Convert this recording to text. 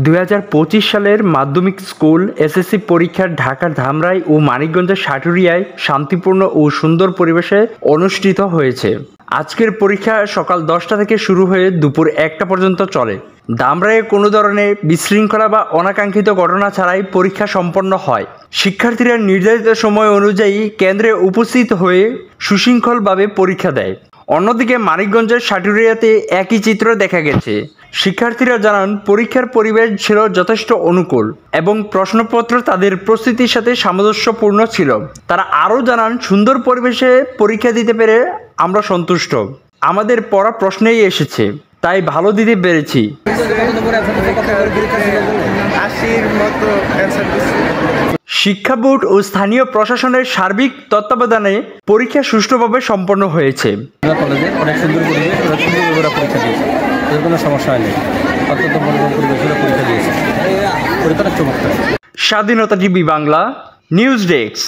2025 সালের মাধ্যমিক school SSC পরীক্ষা ঢাকার ধামরাই ও মানিকগঞ্জের সাটুরিয়ায় শান্তিপূর্ণ ও সুন্দর পরিবেশে অনুষ্ঠিত হয়েছে। আজকের পরীক্ষা সকাল 10টা থেকে শুরু হয়ে দুপুর 1টা পর্যন্ত চলে। ধামরাইয়ে কোনো ধরনের বিশৃঙ্খলা বা অনাকাঙ্ক্ষিত ঘটনা ছাড়াই পরীক্ষা সম্পন্ন হয়। শিক্ষার্থীরা নির্ধারিত সময় অনুযায়ী কেন্দ্রে উপস্থিত হয়ে সুশৃঙ্খলভাবে পরীক্ষা দেয়। অন্যদিকে মানিকগঞ্জের সাটুরিয়াতে একই চিত্র দেখা গেছে। শিক্ষার্থীরা জানান পরীক্ষার পরিবেশ ছিল যথেষ্ট অনুকূল এবং প্রশ্নপত্র তাদের প্রস্তুতির সাথে সামঞ্জস্যপূর্ণ ছিল। তারা আরও জানান সুন্দর পরিবেশে পরীক্ষা দিতে পেরে আমরা সন্তুষ্ট। আমাদের পড়া প্রশ্নেই এসেছে, তাই ভালো দিতে পেরেছি। শিক্ষা বোর্ড ও স্থানীয় প্রশাসনের সার্বিক তত্ত্বাবধানে পরীক্ষা সুষ্ঠুভাবে সম্পন্ন হয়েছে। কলেজে অনেক সুন্দর পরিবেশ, অনেক সুন্দরভাবে ওরা পরীক্ষা দিয়েছে, এর কোনো সমস্যা হয়নি। অত্যন্ত মনোরম পরিবেশ ওরা পরীক্ষা দিয়েছে, পরীক্ষাটা চমৎকার। স্বাধীনতা টিভি বাংলা নিউজ ডেস্ক।